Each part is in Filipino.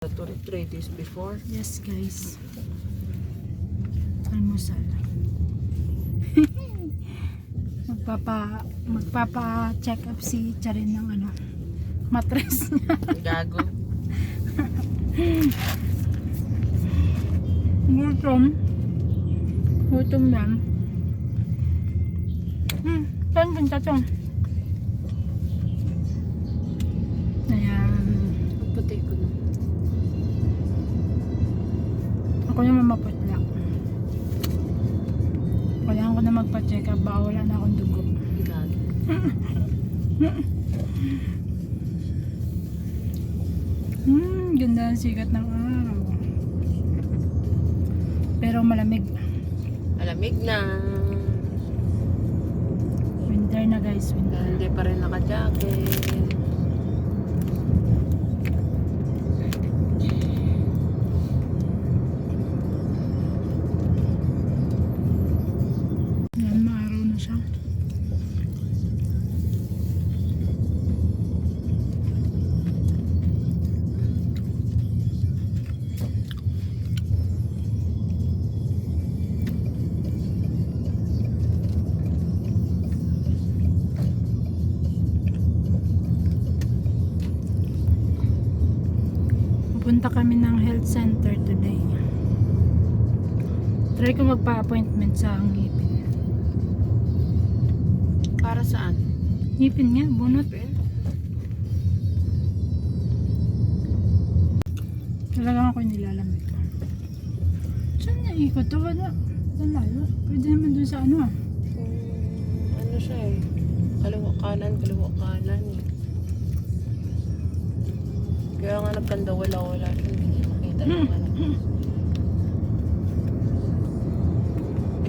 Actually, 3 days before. Yes guys. Almusal. magpapa check up si Charin ng mattress niya. Gago. Gutom yan. Saan tatong? Ayan. Puti ko na. Ako naman maputla. Kailangan ko na magpa-check up. Baka wala na akong dugo. Gago. Ganda ang sikat ng araw. Pero malamig. Malamig na. Winter na guys, winter. Hindi pa rin naka-jacket. Yan, maaraw na siya. Pupunta kami ng health center today. Try ko magpa-appointment sa ngipin. Para saan? Ngipin nga, bunot. Talagang ako nilalamig. Saan niya ikot? Wala. Lalo. Pwede naman dun sa Ano siya eh. Kaliwa kanan eh. Kaya nga nagkanda wala. Hindi niya makita yung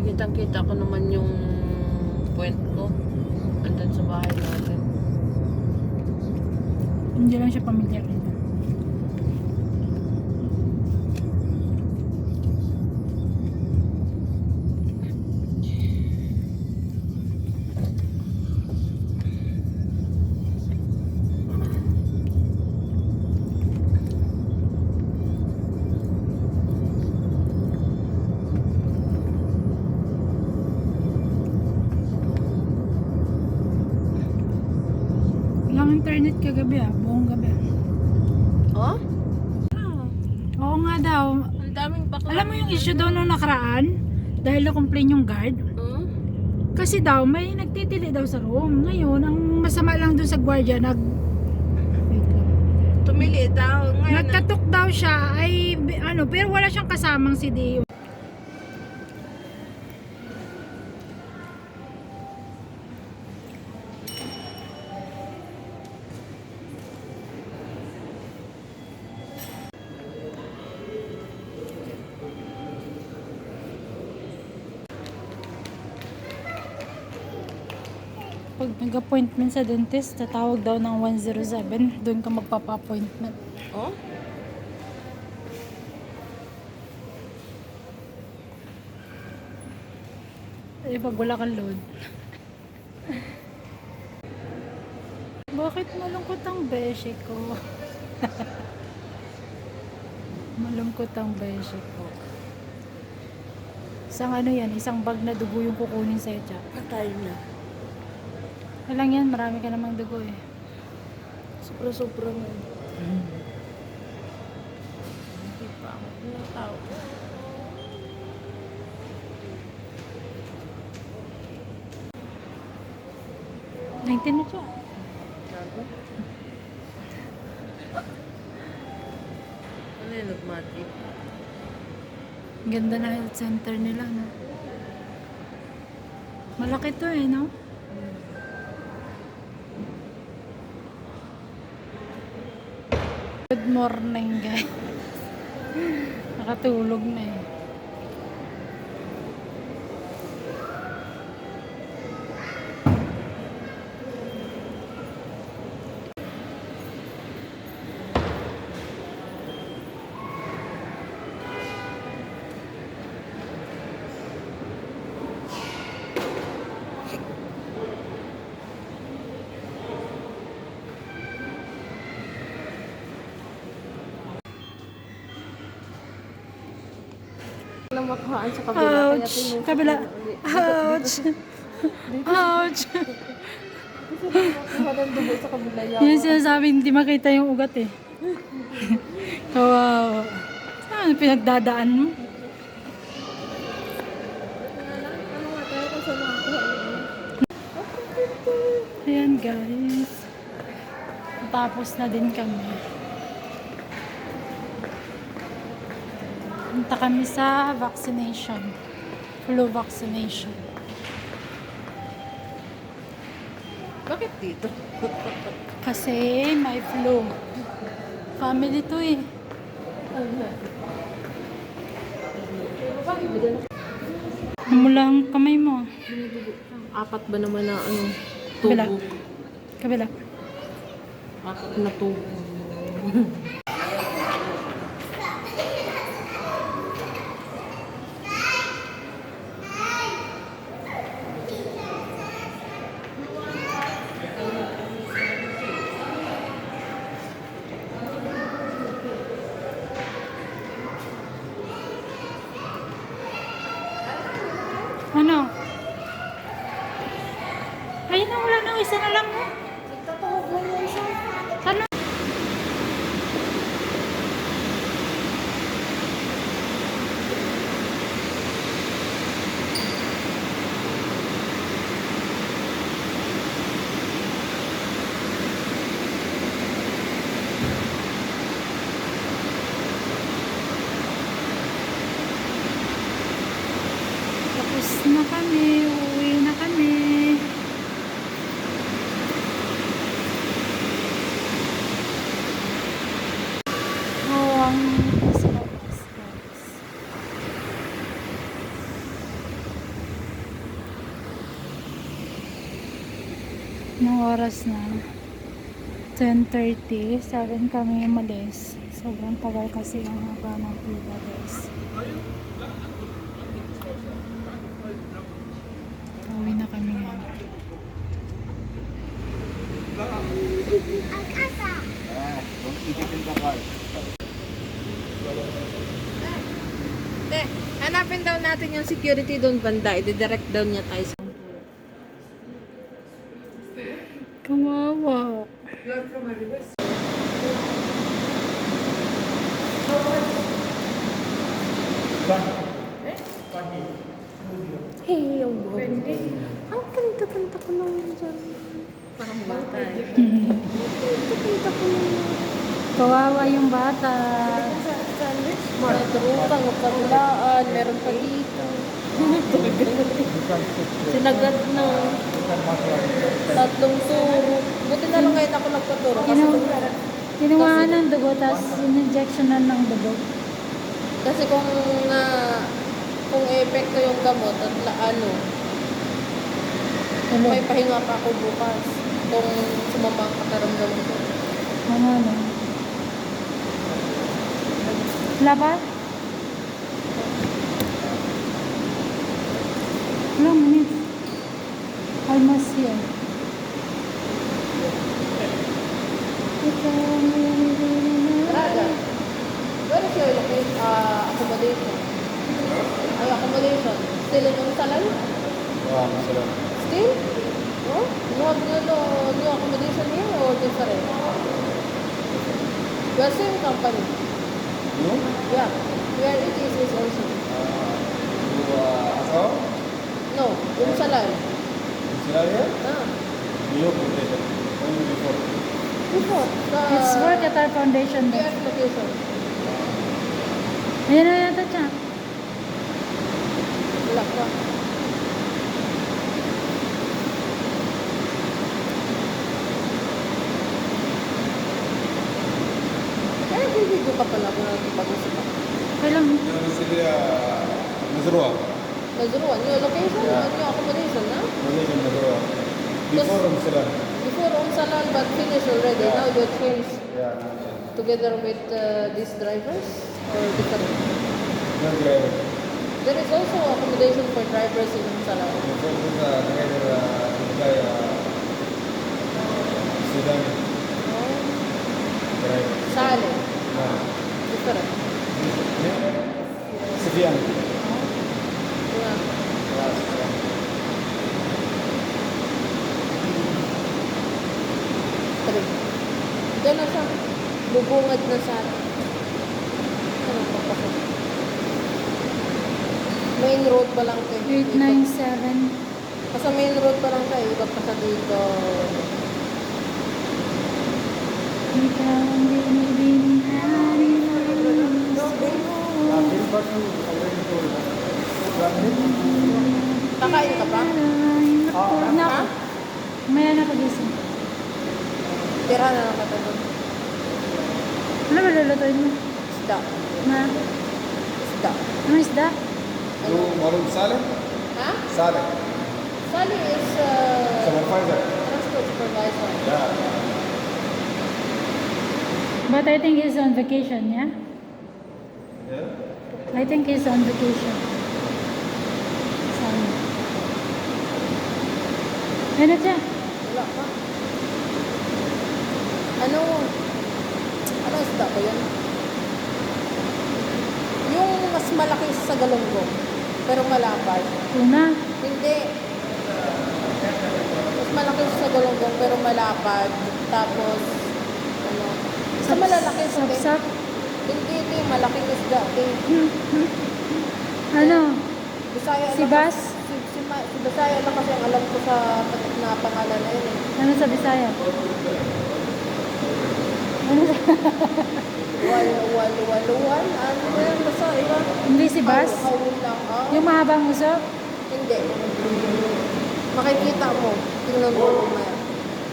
Kitang-kita ko naman yung point ko. Andun sa bahay natin. Hindi lang siya pamilyar nito. Walang internet kagabi buong gabi. Oh? Oo nga daw. Ang daming bakla. Alam mo yung issue daw nung nakaraan? Dahil na-complain yung guard. Kasi daw may nagtitili daw sa room. Ngayon, ang masama lang dun sa gwardiya, wait lang. Tumili daw. Ngayon, Nagtatok daw siya ay pero wala siyang kasamang si Dio. Pag nag-appointment sa dentist, tatawag daw ng 107. Doon ka magpapa-appointment. Oh? Eh, pag wala kang load. Bakit malungkot ang beshi ko? Malungkot ang beshi ko. Isang isang bag na dugo yung kukunin sa'yo, Chap. Patay na. Walang yan, marami ka namang dugo eh. Sobra-sobra na. Hindi pa ako tao. Na siya. Gago? Ano yung nagmatik? Ganda na health center nila, no? Malaki to eh, no? Good morning, guys. Nakatulog na eh. lang makuhaan sa kabila. Kaya Ouch! tinusok Kabila. ko ulit. Ouch! Ouch! Gusto ko makuha ng dugo sa kabila. Yan sinasabi, hindi makita yung ugat eh. Kawawa. Ano pinagdadaan mo? Ano nga tayo kung saan makakuha niya? Ayan guys. Tapos na din kami. Punta kami sa vaccination. Flu vaccination. Bakit dito? Kasi may flu. Family to eh. Mula ang kamay mo. Apat ba naman na ano? Kabila. Tubo. Kabila. Apat na tubo. Ano? Ayun na, wala na. Isa na lang mo. Tatawag mo yung siya. Ano? Tapos na kami. Uwi na kami. Oh, ang init sa labas, guys. Anong oras na? 10:30. 7 kami umalis. Sobrang tagal kasi ang haba ng pila, guys. Uwi na kami ngayon. Te, hanapin daw natin yung security doon banda. I-direct down niya tayo sa Kawawa. Hey, yung buhok. Ang kanta-kanta ko naman dyan. Parang bata eh. Kanta-kanta ko naman. Kawawa yung bata. May turupang, karulaan, meron pa dito. Sinagat na. Tatlong turo. Buti na lang ngayon ako nagpaturo. Kinuhaan ng dugo, tapos in-injectionan ng dugo. Kasi kung epekto yung gamot at ano, may pahinga pa ako bukas. Kung sumama ang pakaramdam ko. Ano? Wala ba? Ilang minutes? Almost here. Raga, where is your accommodation? Ay, accommodation. Still in Unsalan? Still? Oh? You have new accommodation here or different? We are same company. Yeah. Where it is also. No, Unsalan. Ah. Before. It's work at our foundation. BF location. Ayan na yata siya. Wala pa. Kaya video ka pala kung nagpag-usap ka. Kailan? Nazuruan, new location, new accommodation, na? Before Unsalan, but finished already. Now you change together with these drivers or different? There is also accommodation for drivers in Unsalan. Sale, different. bubungad na sa atin. Ano papasok? Main road pa lang kayo. 897. Kasi main road pa lang kayo. Iba pa sa dito. Ikaw ang binibinhari ng gusto Kakain ka pa? Huwag na ako. Maya na pagising. Tira na lang kita doon. Ano ba lulutuin mo? Isda. Na? Isda. Ano isda? Ano? معروف سالم؟ Ha? سالم Sally is سوبرفايزر transport supervisor. Yeah. But I think he's on vacation, yeah? Yeah. I think he's on vacation. Sorry. Ano siya? Wala pa. Ano? Ano isda ko yun? Yung mas malaki sa galunggong. Pero malapad. Tuna. Hindi. Mas malaki sa galunggong pero malapad. Tapos, ano? Sa malalaki sa Sapsap. Hindi, ito yung malaking isda. Ano? Bisaya Si lang Bas? si Bisaya lang kasi ang alam ko sa na pangalan na yun eh. Ano sa Bisaya? Ano sa... Waluwan. Ano ba yan? Basta iba. Hindi si Bas? Hawin lang. Ah. Yung mahabang usok? Hindi. Makikita mo. Tingnan mo kumaya.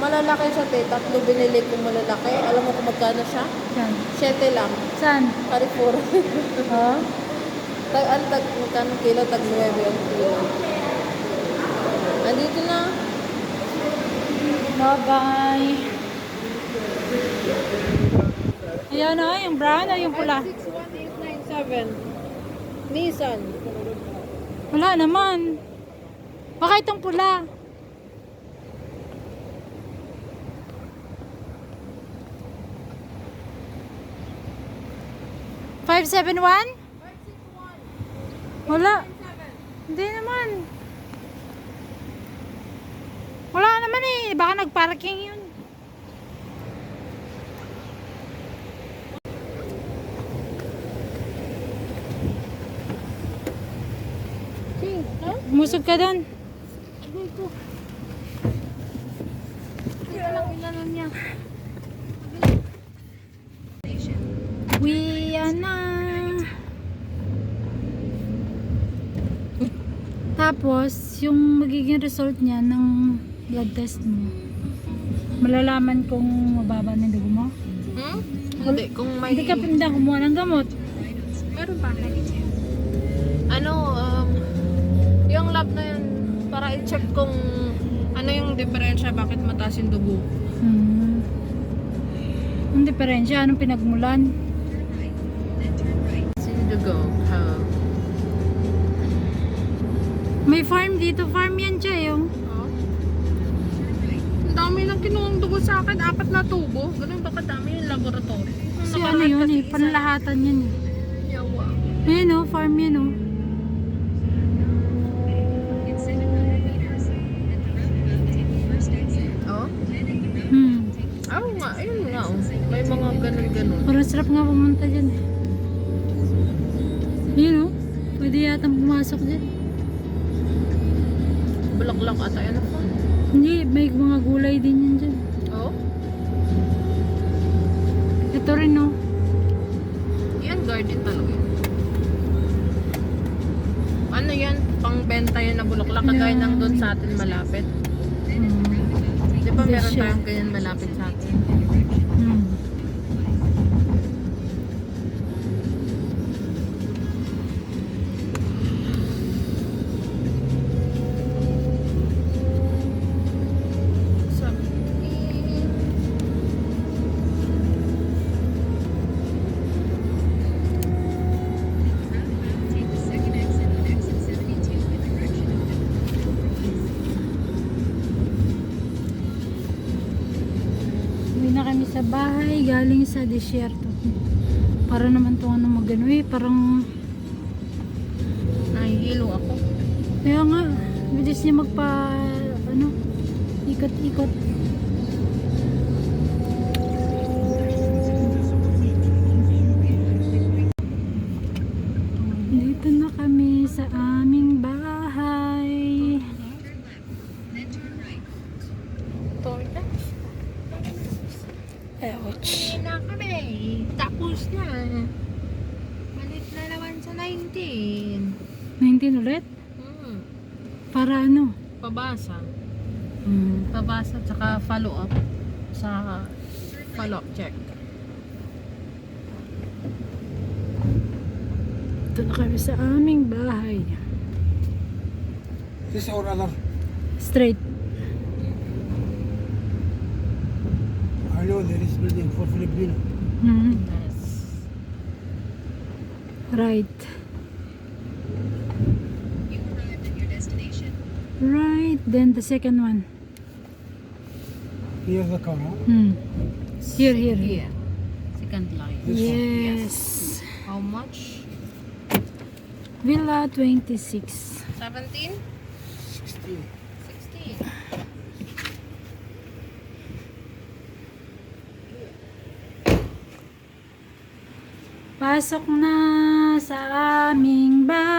Malalaki siya te. 3 binili kong malalaki. Alam mo kung magkano siya? Yan. 7 lang. Saan? Carrefour. Oh? Magkano kilo? Tag 9 ang kilo. Andito na. Bye-bye. Ayan na, yung brown o yung pula? 61897. Nissan. Wala naman. Baka itong pula. $571? Wala. Hindi naman. Wala naman eh. Baka nagparking yun. Musog ka doon. We are na. Tapos, yung magiging result niya ng blood test mo, malalaman kung mababa ng dugo mo. Hindi. Kung may... Hindi ka pinda kumuha ng gamot. Meron pa. Ano, yung lab na yun, para i-check kung ano yung diferensya, bakit mataas yung dugo. Ang diferensya, anong pinagmulan? Yung dugo. May farm dito, farm yan siya yung. Ang dami lang kinuhang dugo sa akin, 4 na tubo. Ganun ba kadami yung laboratory? Kasi ano yun eh, panlahatan yan eh. Yawa. Ayun o, farm yan o. Oh? Oo nga, ayun nga. Oh. May mga ganun-ganun. Parang sarap nga pumunta dyan. Ayun o, pwede yatang pumasok dyan. Bulaklak ata yan ako. Hindi, may mga gulay din yan dyan. Oh? Ito rin o. Yan, garden talaga yun. Ano yan? Pangbenta yan na bulaklak. Kagaya Yeah. nang doon sa atin malapit. Di ba Hindi meron siya. tayong ganyan malapit sa atin? Uwi na kami sa bahay, galing sa disyerto. Para naman itong ano magano eh, parang... Nahihilo ako. Kaya nga, bilis niya magpa... ano, ikot-ikot. 19. 19 ulit? Hmm. Para ano? Pabasa. Hmm. Pabasa tsaka follow up sa follow up check. Ito na kami sa aming bahay. This or other? Straight. I know there is building for Filipino. Hmm. Yes. Right. Right. Then the second one. Here's the car, huh? Hmm. Here. Here. Second line. Yes. How much? Villa 26. 17? 16. 16. Pasok na sa aming bahay.